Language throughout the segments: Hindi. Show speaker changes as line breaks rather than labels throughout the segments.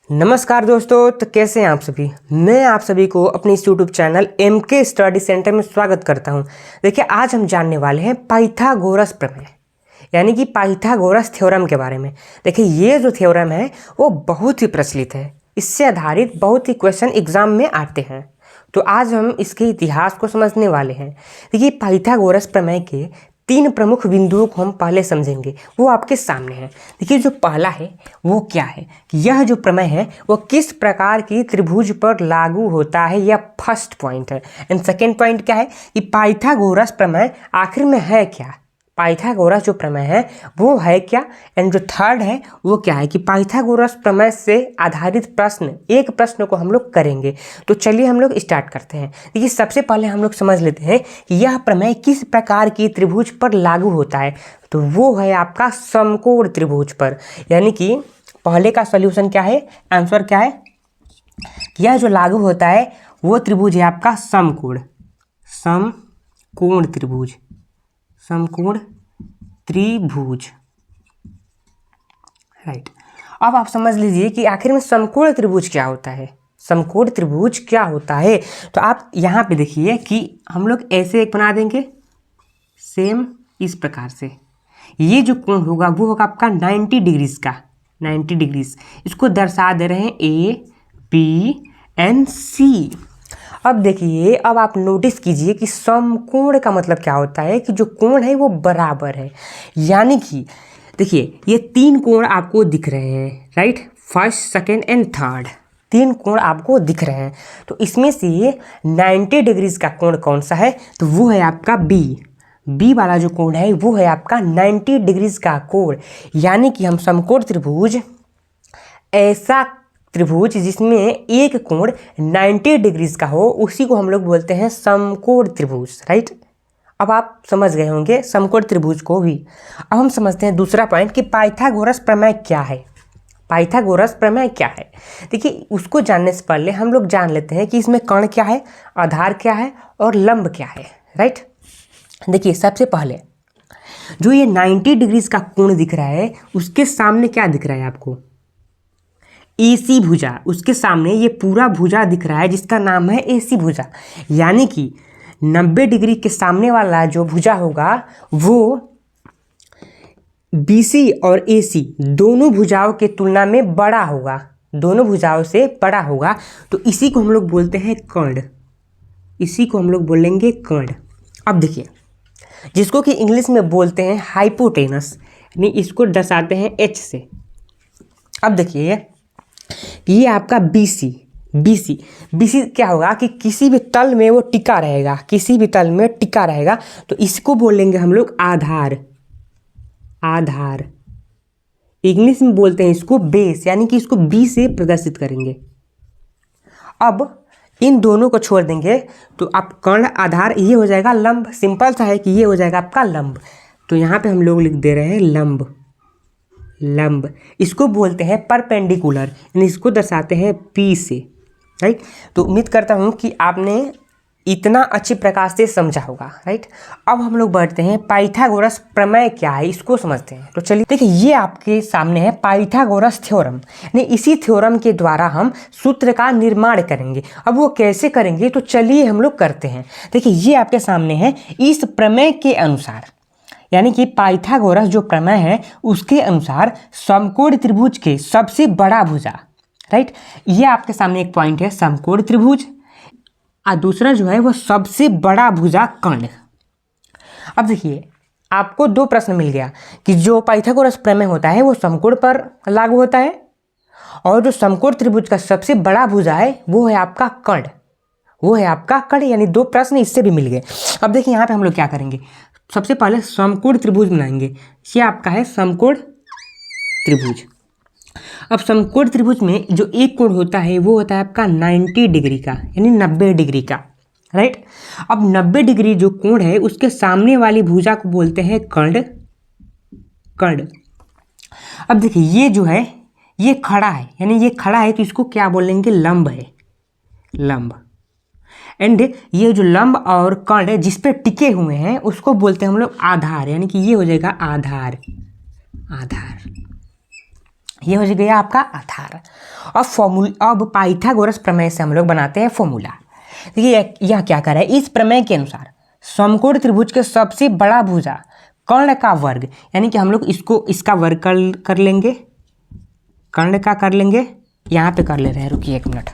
नमस्कार दोस्तों, तो कैसे हैं आप सभी। मैं आप सभी को अपने इस YouTube channel MK study centre में स्वागत करता हूं। देखिए, आज हम जानने वाले हैं पाइथागोरस प्रमेय यानी कि पाइथागोरस थ्योरम के बारे में। देखिए, ये जो थ्योरम है वो बहुत ही प्रचलित है। इससे आधारित बहुत ही क्वेश्चन एग्जाम में आते हैं। तो आज हम इसके इतिहास को समझने वाले हैं। देखिए, पाइथागोरस प्रमेय के 3 प्रमुख बिंदुओं को हम पहले समझेंगे, वो आपके सामने हैं। देखिए, जो पहला है वो क्या है कि यह जो प्रमेय है वो किस प्रकार की त्रिभुज पर लागू होता है, यह फर्स्ट पॉइंट है। एंड सेकेंड पॉइंट क्या है कि पाइथागोरस प्रमेय आखिर में है क्या, पाइथागोरस जो प्रमेय है वो है क्या। एंड जो थर्ड है वो क्या है कि पाइथागोरस प्रमेय से आधारित एक प्रश्न को हम लोग करेंगे। तो चलिए हम लोग स्टार्ट करते हैं। देखिए, सबसे पहले हम लोग समझ लेते हैं कि यह प्रमेय किस प्रकार की त्रिभुज पर लागू होता है। तो वो है आपका समकोण त्रिभुज पर। यानी कि पहले का सॉल्यूशन क्या है, आंसर क्या है, यह जो लागू होता है वो त्रिभुज है आपका समकोण त्रिभुज, समकोण त्रिभुज, राइट। अब आप समझ लीजिए कि आखिर में समकोण त्रिभुज क्या होता है। समकोण त्रिभुज क्या होता है तो आप यहाँ पे देखिए कि हम लोग ऐसे एक बना देंगे, सेम इस प्रकार से। ये जो कोण होगा वो होगा आपका 90 डिग्रीज का, 90 डिग्रीज। इसको दर्शा दे रहे हैं ABNC। अब देखिए, अब आप नोटिस कीजिए कि समकोण का मतलब क्या होता है कि जो कोण है वो बराबर है। यानी कि देखिए, ये 3 कोण आपको दिख रहे हैं, right. First, second and third 3 कोण आपको दिख रहे हैं। तो इसमें से 90 डिग्रीज का कोण कौन सा है, तो वो है आपका बी वाला जो कोण है वो है आपका 90 डिग्रीज का कोण। यानी कि हम समकोण त्रिभुज, ऐसा त्रिभुज जिसमें एक कोण 90 डिग्रीज का हो, उसी को हम लोग बोलते हैं समकोण त्रिभुज, राइट। अब आप समझ गए होंगे समकोण त्रिभुज को भी। अब हम समझते हैं दूसरा पॉइंट कि पाइथागोरस प्रमेय क्या है। पाइथागोरस प्रमेय क्या है, देखिए उसको जानने से पहले हम लोग जान लेते हैं कि इसमें कर्ण क्या है, आधार क्या है और लंब क्या है, राइट। देखिए, सबसे पहले जो ये 90 डिग्रीज का कोण दिख रहा है उसके सामने क्या दिख रहा है आपको, AC भुजा। उसके सामने ये पूरा भुजा दिख रहा है जिसका नाम है AC भुजा। यानी कि 90 डिग्री के सामने वाला जो भुजा होगा वो BC और AC दोनों भुजाओं के तुलना में बड़ा होगा, दोनों भुजाओं से बड़ा होगा। तो इसी को हम लोग बोलते हैं कर्ण, इसी को हम लोग बोलेंगे कर्ण। अब देखिए, जिसको कि इंग्लिश में बोलते हैं हाइपोटेनस, यानी इसको दर्शाते हैं H से। अब देखिए, ये आपका BC क्या होगा कि किसी भी तल में वो टिका रहेगा, किसी भी तल में टिका रहेगा। तो इसको बोलेंगे हम लोग आधार, इंग्लिश में बोलते हैं इसको बेस, यानी कि इसको B से प्रदर्शित करेंगे। अब इन दोनों को छोड़ देंगे तो आप कर्ण, आधार, ये हो जाएगा लंब। सिंपल सा है कि ये हो जाएगा आपका लंब। तो यहाँ पे हम लोग लिख दे रहे हैं लंब। इसको बोलते हैं परपेंडिकुलर, यानी इसको दर्शाते हैं P से, राइट। तो उम्मीद करता हूँ कि आपने इतना अच्छे प्रकार से समझा होगा, राइट। अब हम लोग बढ़ते हैं पाइथागोरस प्रमेय क्या है, इसको समझते हैं। तो चलिए, देखिए ये आपके सामने है पाइथागोरस थ्योरम, यानी इसी थ्योरम के द्वारा हम सूत्र का निर्माण करेंगे। अब वो कैसे करेंगे तो चलिए हम लोग करते हैं। देखिए, ये आपके सामने है। इस प्रमेय के अनुसार, यानी कि पाइथागोरस जो प्रमेय है उसके अनुसार समकोण त्रिभुज के सबसे बड़ा भुजा, राइट। ये आपके सामने एक पॉइंट है समकोण त्रिभुज, और दूसरा जो है वो सबसे बड़ा भुजा कर्ण। अब देखिए, आपको 2 प्रश्न मिल गया कि जो पाइथागोरस प्रमेय होता है वो समकोण पर लागू होता है, और जो समकोण त्रिभुज का सबसे बड़ा भुजा है वो है आपका कर्ण, यानी 2 प्रश्न इससे भी मिल गए। अब देखिए, यहाँ पे हम लोग क्या करेंगे, सबसे पहले समकोण त्रिभुज बनाएंगे। ये आपका है समकोण त्रिभुज। अब समकोण त्रिभुज में जो एक कोण होता है वो होता है आपका 90 डिग्री का, यानी 90 डिग्री का, राइट। अब 90 डिग्री जो कोण है उसके सामने वाली भुजा को बोलते हैं कर्ण। अब देखिए, ये जो है ये खड़ा है, यानी ये खड़ा है तो इसको क्या बोलेंगे, लंब है, लंब। एंड ये जो लंब और कर्ण जिस पे टिके हुए हैं उसको बोलते हैं हम लोग आधार, यानी कि ये हो जाएगा आधार। ये हो गया आपका आधार। अब पाइथागोरस प्रमेय से हम लोग बनाते हैं फॉर्मूला। देखिए यह क्या कर रहा है, इस प्रमेय के अनुसार समकोण त्रिभुज के सबसे बड़ा भुजा कर्ण का वर्ग, यानी कि हम लोग इसका वर्ग कर लेंगे, कर्ण का कर लेंगे, यहाँ पे कर ले रहे हैं, रुकिए 1 मिनट,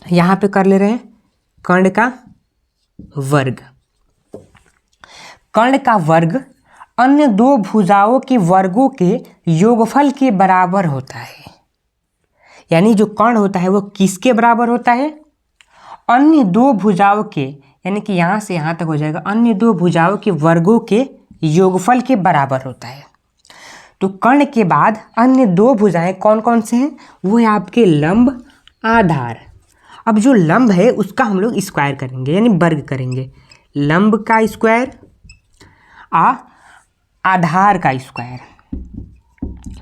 यहाँ पे कर ले रहे हैं कर्ण का वर्ग। कर्ण का वर्ग अन्य दो भुजाओं के वर्गों के योगफल के बराबर होता है। यानी जो कर्ण होता है वो किसके बराबर होता है, अन्य दो भुजाओं के, यानी कि यहाँ से यहाँ तक हो जाएगा, अन्य दो भुजाओं के वर्गों के योगफल के बराबर होता है। तो कर्ण के बाद अन्य दो भुजाएं कौन कौन से हैं, वो है आपके लंब, आधार। अब जो लंब है उसका हम लोग स्क्वायर करेंगे, यानी वर्ग करेंगे, लंब का स्क्वायर आधार का स्क्वायर,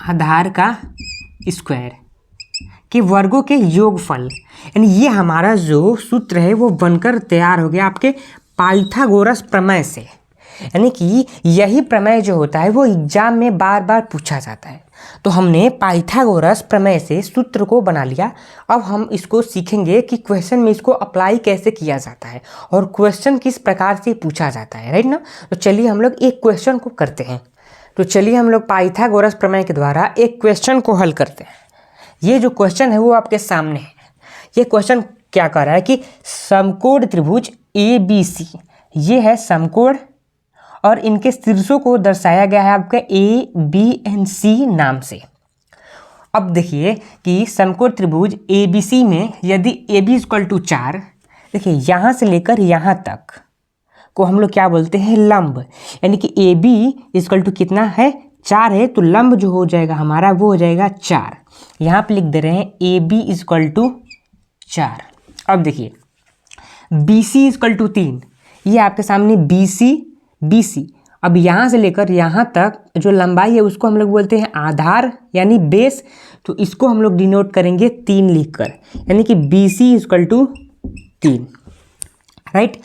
आधार का स्क्वायर के वर्गों के योगफल, यानी ये हमारा जो सूत्र है वो बनकर तैयार हो गया आपके पाइथागोरस प्रमेय से। यानी कि यही प्रमेय जो होता है वो एग्जाम में बार बार पूछा जाता है। तो हमने पाइथागोरस प्रमेय से सूत्र को बना लिया। अब हम इसको सीखेंगे कि क्वेश्चन में इसको अप्लाई कैसे किया जाता है और क्वेश्चन किस प्रकार से पूछा जाता है, राइट ना। तो चलिए हम लोग एक क्वेश्चन को करते हैं। तो चलिए हम लोग पाइथागोरस प्रमेय के द्वारा एक क्वेश्चन को हल करते हैं। ये जो क्वेश्चन है वो आपके सामने है। ये क्वेश्चन क्या कर रहा है कि समकोण त्रिभुज ABC, ये है समकोण और इनके शीर्षों को दर्शाया गया है आपका ABNC नाम से। अब देखिए कि समकोण त्रिभुज ABC में यदि AB = 4, देखिए यहाँ से लेकर यहाँ तक को हम लोग क्या बोलते हैं, लंब। यानी कि AB = कितना है, 4 है, तो लंब जो हो जाएगा हमारा वो हो जाएगा 4। यहाँ पे लिख दे रहे हैं AB = 4। अब देखिए BC = 3, ये आपके सामने BC। अब यहाँ से लेकर यहाँ तक जो लंबाई है उसको हम लोग बोलते हैं आधार यानी बेस। तो इसको हम लोग डिनोट करेंगे 3 लिखकर, यानी कि BC = 3, राइट।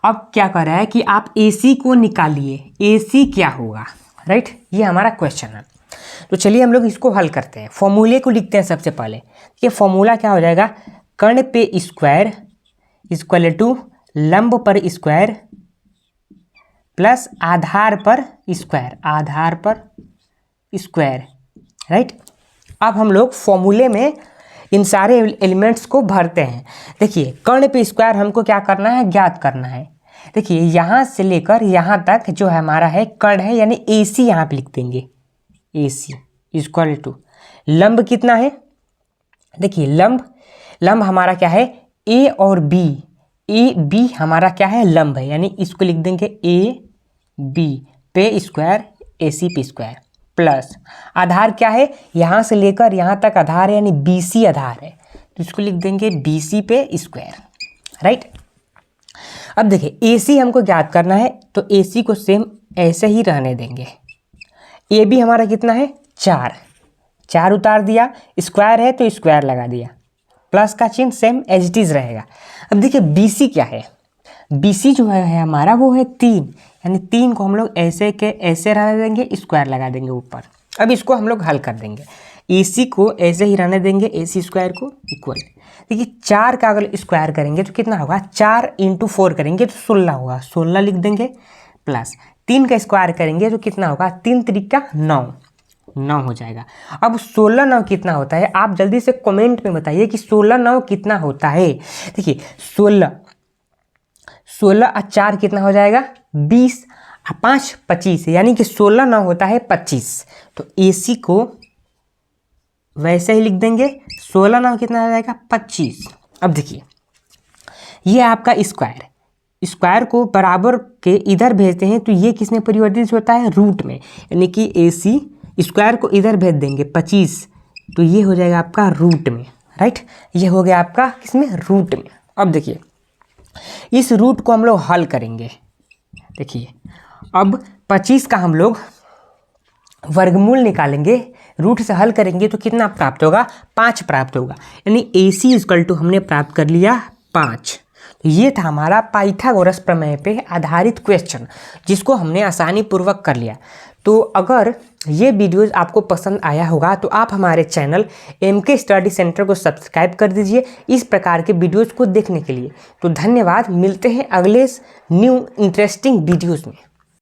अब क्या कर रहा है कि आप AC को निकालिए, AC क्या होगा, राइट। ये हमारा क्वेश्चन है। तो चलिए हम लोग इसको हल करते हैं। फॉर्मूले को लिखते हैं सबसे पहले। ये फॉर्मूला क्या हो जाएगा, कर्ण पे स्क्वायर = लंब पर स्क्वायर प्लस आधार पर स्क्वायर, आधार पर स्क्वायर, राइट। अब हम लोग फॉर्मूले में इन सारे एलिमेंट्स को भरते हैं। देखिए कर्ण पे स्क्वायर हमको क्या करना है, ज्ञात करना है। देखिए यहाँ से लेकर यहाँ तक जो है हमारा है कर्ण है, यानी AC यहाँ पे लिख देंगे, AC = लंब कितना है। देखिए लंब हमारा क्या है, A और B हमारा क्या है, लंब है, यानी इसको लिख देंगे AB पे स्क्वायर, AC पे स्क्वायर प्लस आधार क्या है, यहाँ से लेकर यहाँ तक आधार है, यानी BC आधार है, तो इसको लिख देंगे BC पे स्क्वायर, राइट। अब देखिए AC हमको ज्ञात करना है, तो AC को सेम ऐसे ही रहने देंगे। AB हमारा कितना है, 4 उतार दिया, स्क्वायर है तो स्क्वायर लगा दिया, प्लस का चिन्ह सेम एज इट इज रहेगा। अब देखिए BC क्या है, BC जो है हमारा वो है 3, यानी 3 को हम लोग ऐसे के ऐसे रहने देंगे, स्क्वायर लगा देंगे ऊपर। अब इसको हम लोग हल कर देंगे, AC को ऐसे ही रहने देंगे, AC स्क्वायर को इक्वल। देखिए 4 का अगर स्क्वायर करेंगे तो कितना होगा, 4 × 4 करेंगे तो 16 होगा, 16 लिख देंगे प्लस 3 का स्क्वायर करेंगे तो कितना होगा, 3 × 3 = 9 हो जाएगा। अब 16 9 कितना होता है, आप जल्दी से कमेंट में बताइए कि 16 9 कितना होता है। देखिए 16 और 4 कितना हो जाएगा, 20 और 5 25, यानी कि 16 9 होता है 25। तो AC को वैसे ही लिख देंगे, 16 9 कितना हो जाएगा, 25। अब देखिए ये आपका स्क्वायर को बराबर के इधर भेजते हैं तो ये किस में परिवर्तित होता है, रूट में, यानी कि AC स्क्वायर को इधर भेज देंगे 25, तो ये हो जाएगा आपका रूट में, राइट। ये हो गया आपका किसमें, रूट में। अब देखिए इस रूट को हम लोग हल करेंगे। देखिए अब 25 का हम लोग वर्गमूल निकालेंगे, रूट से हल करेंगे तो कितना प्राप्त होगा, 5 प्राप्त होगा, यानी AC = हमने प्राप्त कर लिया 5। ये था हमारा पाइथागोरस प्रमेय पे आधारित क्वेश्चन, जिसको हमने आसानी पूर्वक कर लिया। तो अगर ये वीडियोज़ आपको पसंद आया होगा तो आप हमारे चैनल MK स्टडी सेंटर को सब्सक्राइब कर दीजिए इस प्रकार के वीडियोज़ को देखने के लिए। तो धन्यवाद, मिलते हैं अगले न्यू इंटरेस्टिंग वीडियोज़ में।